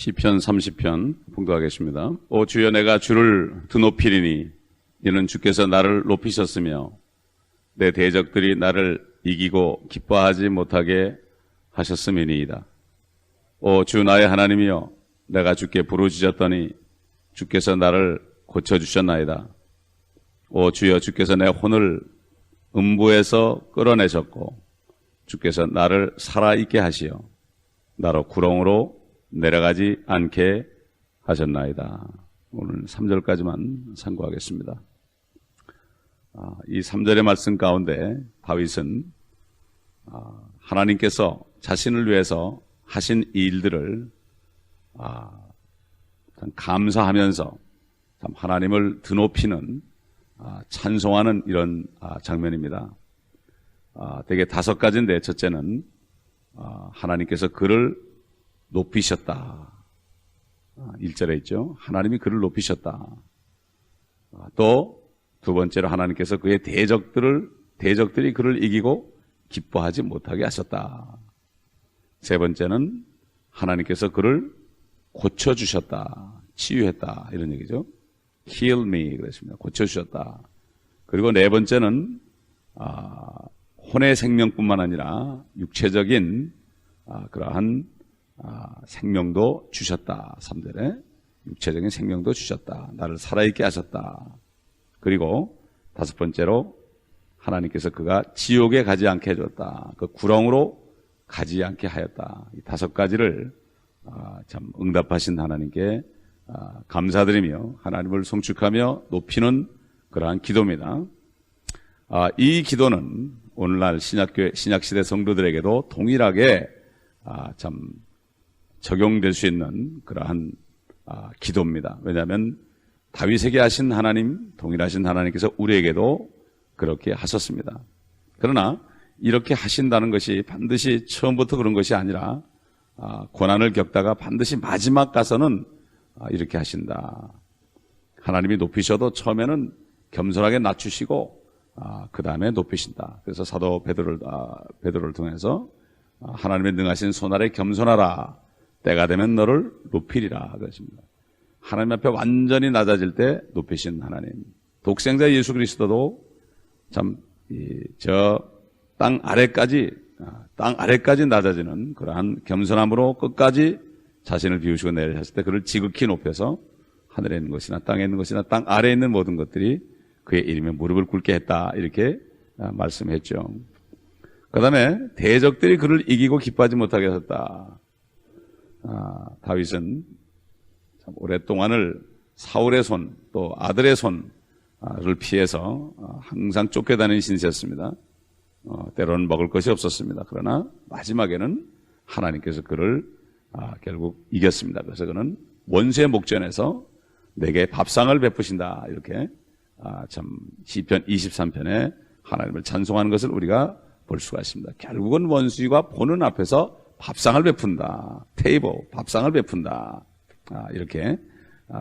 시편 30편 봉독하겠습니다. 오 주여, 내가 주를 드높이리니 이는 주께서 나를 높이셨으며 내 대적들이 나를 이기고 기뻐하지 못하게 하셨음이니이다. 오 주 나의 하나님이여, 내가 주께 부르짖었더니 주께서 나를 고쳐주셨나이다. 오 주여, 주께서 내 혼을 음부에서 끌어내셨고 주께서 나를 살아있게 하시어 나로 구렁으로 내려가지 않게 하셨나이다. 오늘 3절까지만 참고하겠습니다. 이 3절의 말씀 가운데 다윗은 하나님께서 자신을 위해서 하신 일들을 감사하면서 참 하나님을 드높이는 찬송하는 이런 장면입니다. 대개 5가지인데, 첫째는 하나님께서 그를 높이셨다. 1절에 있죠. 하나님이 그를 높이셨다. 또 두 번째로 하나님께서 그의 대적들이 그를 이기고 기뻐하지 못하게 하셨다. 세 번째는 하나님께서 그를 고쳐주셨다. 치유했다. 이런 얘기죠. Heal me 그랬습니다. 고쳐주셨다. 그리고 네 번째는 혼의 생명뿐만 아니라 육체적인 그러한 생명도 주셨다. 3절에 육체적인 생명도 주셨다. 나를 살아있게 하셨다. 그리고 5번째로 하나님께서 그가 지옥에 가지 않게 해줬다. 그 구렁으로 가지 않게 하였다. 이 5가지를 참 응답하신 하나님께 감사드리며 하나님을 송축하며 높이는 그러한 기도입니다. 이 기도는 오늘날 신약시대 성도들에게도 동일하게 참 적용될 수 있는 그러한 기도입니다. 왜냐하면 다윗에게 하신 하나님, 동일하신 하나님께서 우리에게도 그렇게 하셨습니다. 그러나 이렇게 하신다는 것이 반드시 처음부터 그런 것이 아니라 고난을 겪다가 반드시 마지막 가서는 이렇게 하신다. 하나님이 높이셔도 처음에는 겸손하게 낮추시고 그 다음에 높이신다. 그래서 사도 베드로를 통해서 하나님의 능하신 손 아래 겸손하라. 때가 되면 너를 높이리라 그러십니다. 하나님 앞에 완전히 낮아질 때 높이신 하나님. 독생자 예수 그리스도도 참 저 땅 아래까지 낮아지는 그러한 겸손함으로 끝까지 자신을 비우시고 내려셨을 때 그를 지극히 높여서 하늘에 있는 것이나 땅에 있는 것이나 땅 아래에 있는 모든 것들이 그의 이름에 무릎을 꿇게 했다. 이렇게 말씀했죠. 그 다음에 대적들이 그를 이기고 기뻐하지 못하게 하셨다. 다윗은 참 오랫동안을 사울의 손, 또 아들의 손을 피해서 항상 쫓겨다니는 신세였습니다. 때로는 먹을 것이 없었습니다. 그러나 마지막에는 하나님께서 그를 결국 이겼습니다. 그래서 그는 원수의 목전에서 내게 밥상을 베푸신다. 이렇게 참 시편 23편에 하나님을 찬송하는 것을 우리가 볼 수가 있습니다. 결국은 원수가 보는 앞에서 밥상을 베푼다. 테이블, 밥상을 베푼다. 이렇게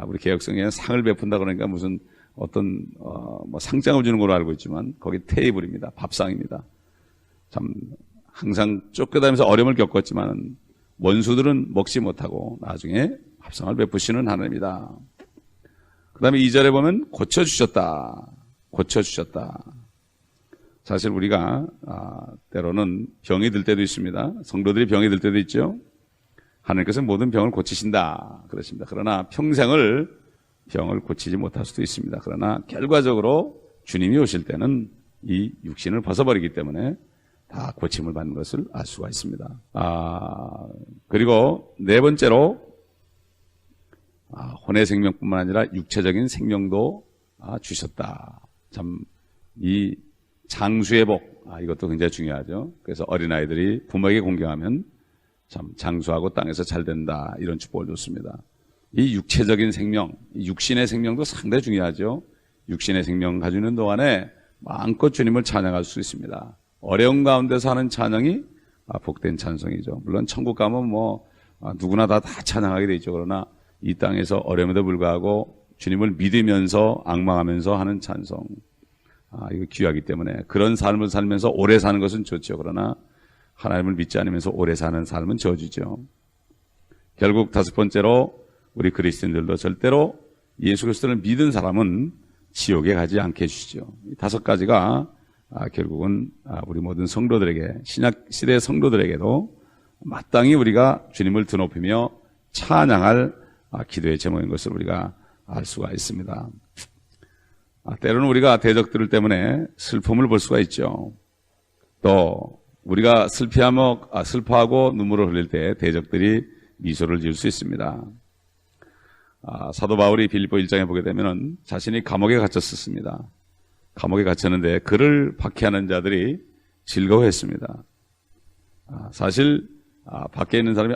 우리 개혁성경에는 상을 베푼다 그러니까 무슨 어떤 뭐 상장을 주는 걸로 알고 있지만 거기 테이블입니다. 밥상입니다. 참 항상 쫓겨다니면서 어려움을 겪었지만 원수들은 먹지 못하고 나중에 밥상을 베푸시는 하나님이다. 그 다음에 2절에 보면 고쳐주셨다. 사실 우리가 때로는 병이 들 때도 있습니다. 성도들이 병이 들 때도 있죠. 하나님께서 모든 병을 고치신다 그렇습니다. 그러나 평생을 병을 고치지 못할 수도 있습니다. 그러나 결과적으로 주님이 오실 때는 이 육신을 벗어버리기 때문에 다 고침을 받는 것을 알 수가 있습니다. 그리고 네 번째로 혼의 생명뿐만 아니라 육체적인 생명도 주셨다. 참 이 장수의 복, 이것도 굉장히 중요하죠. 그래서 어린아이들이 부모에게 공경하면 참 장수하고 땅에서 잘 된다. 이런 축복을 줬습니다. 이 육체적인 생명, 육신의 생명도 상당히 중요하죠. 육신의 생명 가지고 있는 동안에 마음껏 주님을 찬양할 수 있습니다. 어려운 가운데서 하는 찬양이 복된 찬송이죠. 물론 천국 가면 누구나 다 찬양하게 돼 있죠. 그러나 이 땅에서 어려움에도 불구하고 주님을 믿으면서 앙망하면서 하는 찬송, 이거 귀하기 때문에 그런 삶을 살면서 오래 사는 것은 좋죠. 그러나 하나님을 믿지 않으면서 오래 사는 삶은 저주죠. 결국 다섯 번째로 우리 그리스도인들도 절대로 예수 그리스도를 믿은 사람은 지옥에 가지 않게 해주시죠. 이 다섯 가지가 결국은 우리 모든 성도들에게, 신약 시대 성도들에게도 마땅히 우리가 주님을 드높이며 찬양할 기도의 제목인 것을 우리가 알 수가 있습니다. 때로는 우리가 대적들 때문에 슬픔을 볼 수가 있죠. 또 우리가 슬퍼하고 눈물을 흘릴 때 대적들이 미소를 지을 수 있습니다. 사도 바울이 빌립보 1장에 보게 되면 자신이 감옥에 갇혔었습니다. 감옥에 갇혔는데 그를 박해하는 자들이 즐거워했습니다. 사실 밖에 있는 사람이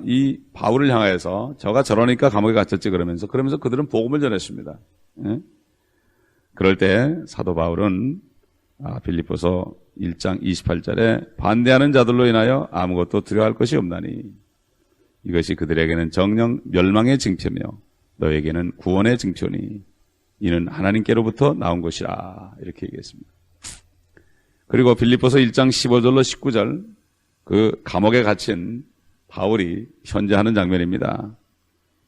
이 바울을 향하여서 저가 저러니까 감옥에 갇혔지 그러면서 그들은 복음을 전했습니다. 예? 그럴 때 사도 바울은 빌립보서 1장 28절에 반대하는 자들로 인하여 아무것도 두려워할 것이 없나니 이것이 그들에게는 정녕 멸망의 징표며 너에게는 구원의 징표니 이는 하나님께로부터 나온 것이라 이렇게 얘기했습니다. 그리고 빌립보서 1장 15절로 19절 그 감옥에 갇힌 바울이 현재하는 장면입니다.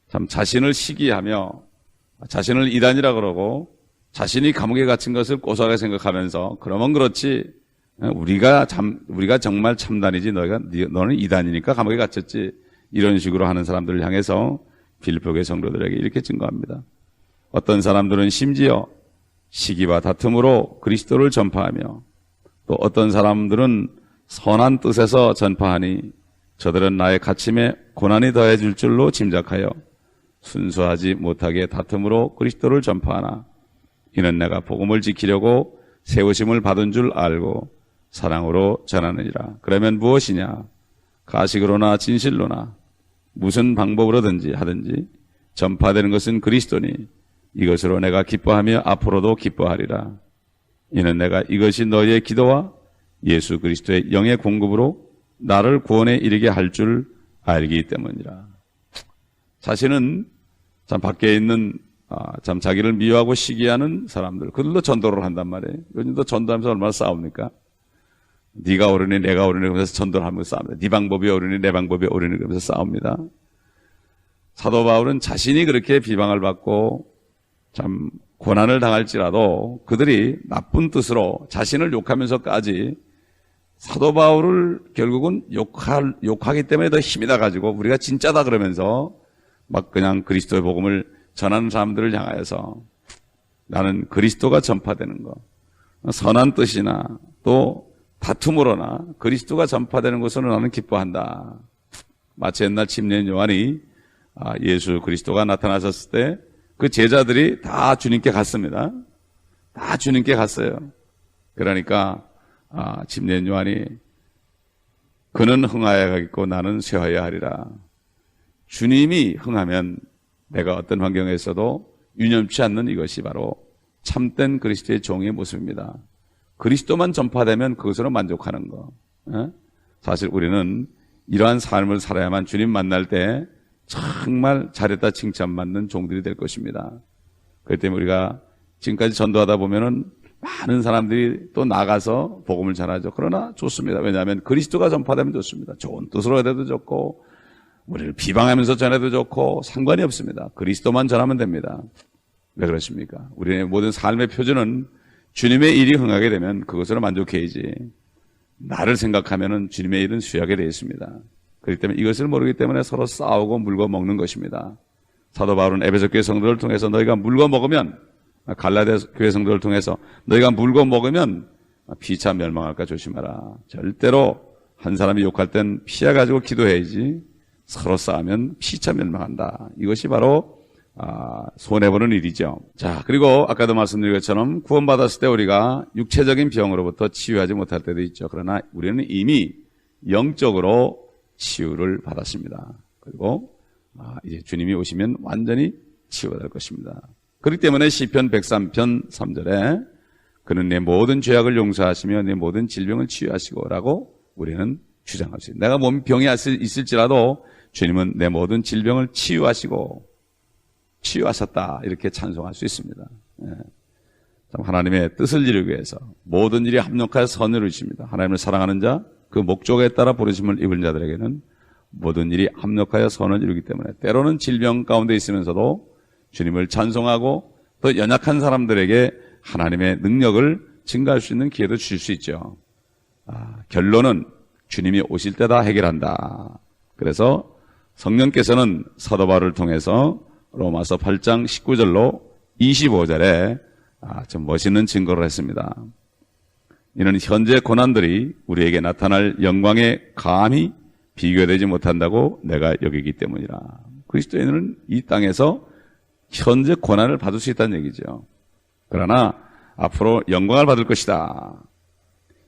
참 자신을 시기하며 자신을 이단이라 그러고 자신이 감옥에 갇힌 것을 고소하게 생각하면서 그러면 그렇지 우리가 정말 참단이지 너는 이단이니까 감옥에 갇혔지 이런 식으로 하는 사람들을 향해서 빌립보교회 성도들에게 이렇게 증거합니다. 어떤 사람들은 심지어 시기와 다툼으로 그리스도를 전파하며 또 어떤 사람들은 선한 뜻에서 전파하니 저들은 나의 갇힘에 고난이 더해질 줄로 짐작하여 순수하지 못하게 다툼으로 그리스도를 전파하나 이는 내가 복음을 지키려고 세우심을 받은 줄 알고 사랑으로 전하느니라. 그러면 무엇이냐? 가식으로나 진실로나 무슨 방법으로든지 하든지 전파되는 것은 그리스도니 이것으로 내가 기뻐하며 앞으로도 기뻐하리라. 이는 내가 이것이 너희의 기도와 예수 그리스도의 영의 공급으로 나를 구원에 이르게 할 줄 알기 때문이라. 자신은 참 밖에 있는 참 자기를 미워하고 시기하는 사람들, 그들도 전도를 한단 말이에요. 요즘도 전도하면서 얼마나 싸웁니까? 네가 옳으니 내가 옳으니 그러면서 전도를 하면서 싸웁니다. 네 방법이 옳으니 내 방법이 옳으니 그러면서 싸웁니다. 사도 바울은 자신이 그렇게 비방을 받고 참 고난을 당할지라도 그들이 나쁜 뜻으로 자신을 욕하면서까지 사도 바울을 결국은 욕하기 때문에 더 힘이 나가지고 우리가 진짜다 그러면서 막 그냥 그리스도의 복음을 전하는 사람들을 향하여서 나는 그리스도가 전파되는 것, 선한 뜻이나 또 다툼으로나 그리스도가 전파되는 것으로 나는 기뻐한다. 마치 옛날 침례인 요한이 예수 그리스도가 나타나셨을 때 그 제자들이 다 주님께 갔습니다. 다 주님께 갔어요. 그러니까 침례인 요한이 그는 흥하여야겠고 나는 쇠하여야 하리라. 주님이 흥하면 내가 어떤 환경에서도 유념치 않는 이것이 바로 참된 그리스도의 종의 모습입니다. 그리스도만 전파되면 그것으로 만족하는 거. 사실 우리는 이러한 삶을 살아야만 주님 만날 때 정말 잘했다 칭찬받는 종들이 될 것입니다. 그렇기 때문에 우리가 지금까지 전도하다 보면은 많은 사람들이 또 나가서 복음을 전하죠. 그러나 좋습니다. 왜냐하면 그리스도가 전파되면 좋습니다. 좋은 뜻으로 해도 좋고 우리를 비방하면서 전해도 좋고 상관이 없습니다. 그리스도만 전하면 됩니다. 왜 그렇습니까? 우리의 모든 삶의 표준은 주님의 일이 흥하게 되면 그것으로 만족해야지 나를 생각하면은 주님의 일은 수약에 되어 있습니다. 그렇기 때문에 이것을 모르기 때문에 서로 싸우고 물고 먹는 것입니다. 사도 바울은 에베소 교회 성도를 통해서 너희가 물고 먹으면 갈라디아 교회 성도를 통해서 너희가 물고 먹으면 피차 멸망할까 조심하라. 절대로 한 사람이 욕할 땐 피해가지고 기도해야지 서로 싸우면 피차 멸망한다. 이것이 바로 손해보는 일이죠. 자, 그리고 아까도 말씀드린 것처럼 구원받았을 때 우리가 육체적인 병으로부터 치유하지 못할 때도 있죠. 그러나 우리는 이미 영적으로 치유를 받았습니다. 그리고 이제 주님이 오시면 완전히 치유될 것입니다. 그렇기 때문에 시편 103편 3절에 그는 내 모든 죄악을 용서하시며 내 모든 질병을 치유하시고 라고 우리는 주장할 수 있습니다. 내가 몸 병이 있을지라도 주님은 내 모든 질병을 치유하셨다 이렇게 찬송할 수 있습니다. 참 하나님의 뜻을 이루기 위해서 모든 일이 합력하여 선을 이루십니다. 하나님을 사랑하는 자, 그 목적에 따라 부르심을 입은 자들에게는 모든 일이 합력하여 선을 이루기 때문에 때로는 질병 가운데 있으면서도 주님을 찬송하고 또 연약한 사람들에게 하나님의 능력을 증가할 수 있는 기회도 주실 수 있죠. 결론은 주님이 오실 때 다 해결한다. 그래서 성령께서는 사도 바울을 통해서 로마서 8장 19절로 25절에 좀 멋있는 증거를 했습니다. 이는 현재 고난들이 우리에게 나타날 영광에 감히 비교되지 못한다고 내가 여기기 때문이라. 그리스도인은 이 땅에서 현재 고난을 받을 수 있다는 얘기죠. 그러나 앞으로 영광을 받을 것이다.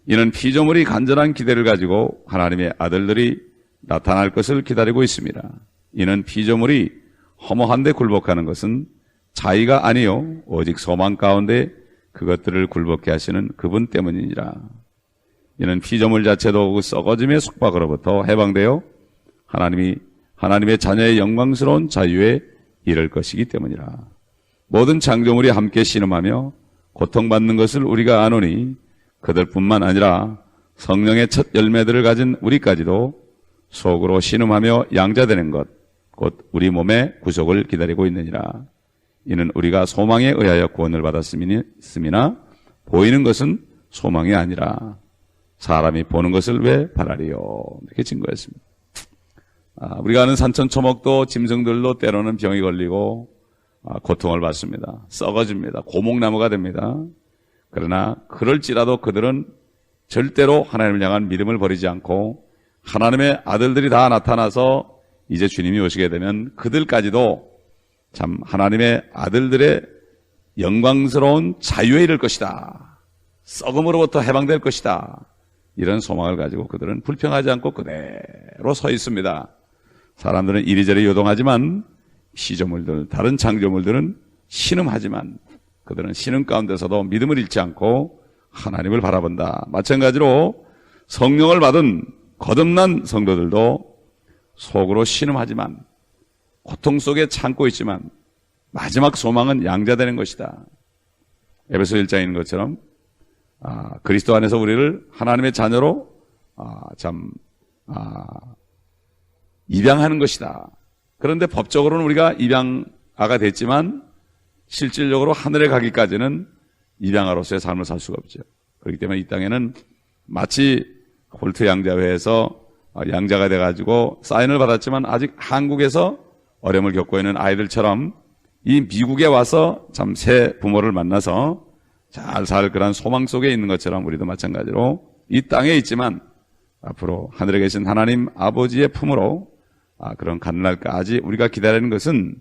이는 피조물이 간절한 기대를 가지고 하나님의 아들들이 나타날 것을 기다리고 있습니다. 이는 피조물이 허무한 데 굴복하는 것은 자의가 아니요 오직 소망 가운데 그것들을 굴복케 하시는 그분 때문이니라. 이는 피조물 자체도 그 썩어짐의 속박으로부터 해방되어 하나님의 자녀의 영광스러운 자유에 이를 것이기 때문이라. 모든 창조물이 함께 신음하며 고통받는 것을 우리가 아노니 그들뿐만 아니라 성령의 첫 열매들을 가진 우리까지도 속으로 신음하며 양자되는 것 곧 우리 몸의 구속을 기다리고 있느니라. 이는 우리가 소망에 의하여 구원을 받았음이나 보이는 것은 소망이 아니라 사람이 보는 것을 왜 바라리요. 이렇게 증거했습니다. 우리가 아는 산천초목도 짐승들도 때로는 병이 걸리고 고통을 받습니다. 썩어집니다. 고목나무가 됩니다. 그러나 그럴지라도 그들은 절대로 하나님을 향한 믿음을 버리지 않고 하나님의 아들들이 다 나타나서 이제 주님이 오시게 되면 그들까지도 참 하나님의 아들들의 영광스러운 자유에 이를 것이다. 썩음으로부터 해방될 것이다. 이런 소망을 가지고 그들은 불평하지 않고 그대로 서 있습니다. 사람들은 이리저리 요동하지만 피조물들, 다른 창조물들은 신음하지만 그들은 신음 가운데서도 믿음을 잃지 않고 하나님을 바라본다. 마찬가지로 성령을 받은 거듭난 성도들도 속으로 신음하지만 고통 속에 참고 있지만 마지막 소망은 양자되는 것이다. 에베소 1장에 있는 것처럼 그리스도 안에서 우리를 하나님의 자녀로 입양하는 것이다. 그런데 법적으로는 우리가 입양아가 됐지만 실질적으로 하늘에 가기까지는 입양아로서의 삶을 살 수가 없죠. 그렇기 때문에 이 땅에는 마치 홀트 양자회에서 양자가 돼가지고 사인을 받았지만 아직 한국에서 어려움을 겪고 있는 아이들처럼 이 미국에 와서 참 새 부모를 만나서 잘 살 그런 소망 속에 있는 것처럼 우리도 마찬가지로 이 땅에 있지만 앞으로 하늘에 계신 하나님 아버지의 품으로 그런 가는날까지 우리가 기다리는 것은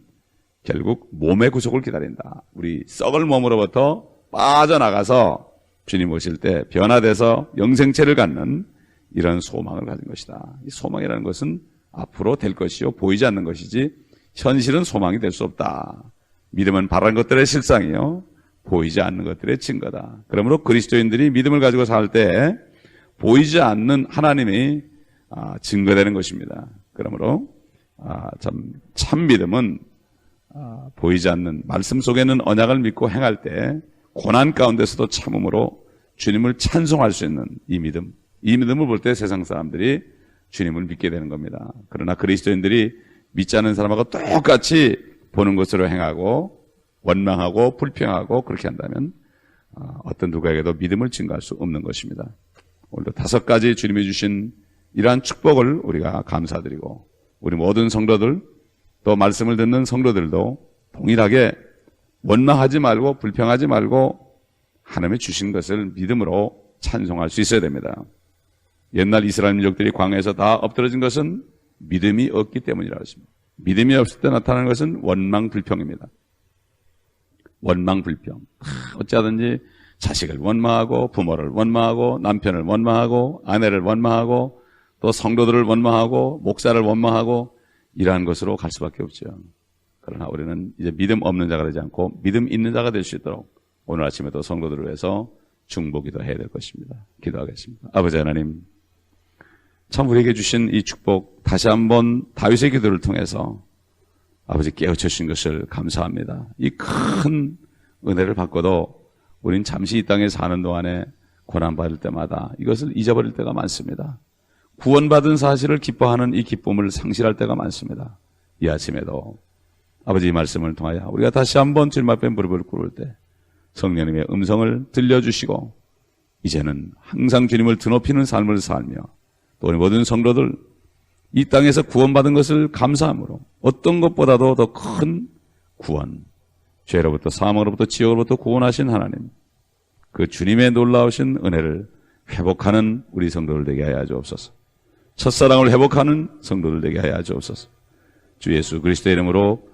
결국 몸의 구속을 기다린다. 우리 썩을 몸으로부터 빠져나가서 주님 오실 때 변화돼서 영생체를 갖는 이런 소망을 가진 것이다. 이 소망이라는 것은 앞으로 될 것이요 보이지 않는 것이지 현실은 소망이 될 수 없다. 믿음은 바라는 것들의 실상이요 보이지 않는 것들의 증거다. 그러므로 그리스도인들이 믿음을 가지고 살 때 보이지 않는 하나님이 증거되는 것입니다. 그러므로 참 믿음은 보이지 않는 말씀 속에는 언약을 믿고 행할 때 고난 가운데서도 참음으로 주님을 찬송할 수 있는 이 믿음을 볼 때 세상 사람들이 주님을 믿게 되는 겁니다. 그러나 그리스도인들이 믿지 않는 사람하고 똑같이 보는 것으로 행하고 원망하고 불평하고 그렇게 한다면 어떤 누구에게도 믿음을 증거할 수 없는 것입니다. 오늘도 5가지 주님이 주신 이러한 축복을 우리가 감사드리고 우리 모든 성도들 또 말씀을 듣는 성도들도 동일하게 원망하지 말고 불평하지 말고 하나님이 주신 것을 믿음으로 찬송할 수 있어야 됩니다. 옛날 이스라엘 민족들이 광야에서 다 엎드러진 것은 믿음이 없기 때문이라고 했습니다. 믿음이 없을 때 나타나는 것은 원망 불평입니다. 원망 불평. 어찌하든지 자식을 원망하고 부모를 원망하고 남편을 원망하고 아내를 원망하고 또 성도들을 원망하고 목사를 원망하고 이러한 것으로 갈 수밖에 없죠. 그러나 우리는 이제 믿음 없는 자가 되지 않고 믿음 있는 자가 될 수 있도록 오늘 아침에도 성도들을 위해서 중보기도 해야 될 것입니다. 기도하겠습니다. 아버지 하나님, 참 우리에게 주신 이 축복 다시 한번 다윗의 기도를 통해서 아버지 깨우쳐 주신 것을 감사합니다. 이 큰 은혜를 받고도 우린 잠시 이 땅에 사는 동안에 고난받을 때마다 이것을 잊어버릴 때가 많습니다. 구원받은 사실을 기뻐하는 이 기쁨을 상실할 때가 많습니다. 이 아침에도 아버지의 말씀을 통하여 우리가 다시 한번 주님 앞에 무릎을 꿇을 때 성령님의 음성을 들려주시고 이제는 항상 주님을 드높이는 삶을 살며 또 우리 모든 성도들 이 땅에서 구원받은 것을 감사함으로 어떤 것보다도 더 큰 구원, 죄로부터 사망으로부터 지옥으로부터 구원하신 하나님, 그 주님의 놀라우신 은혜를 회복하는 우리 성도들 되게 하여 주옵소서. 첫사랑을 회복하는 성도들 되게 하여 주옵소서. 주 예수 그리스도의 이름으로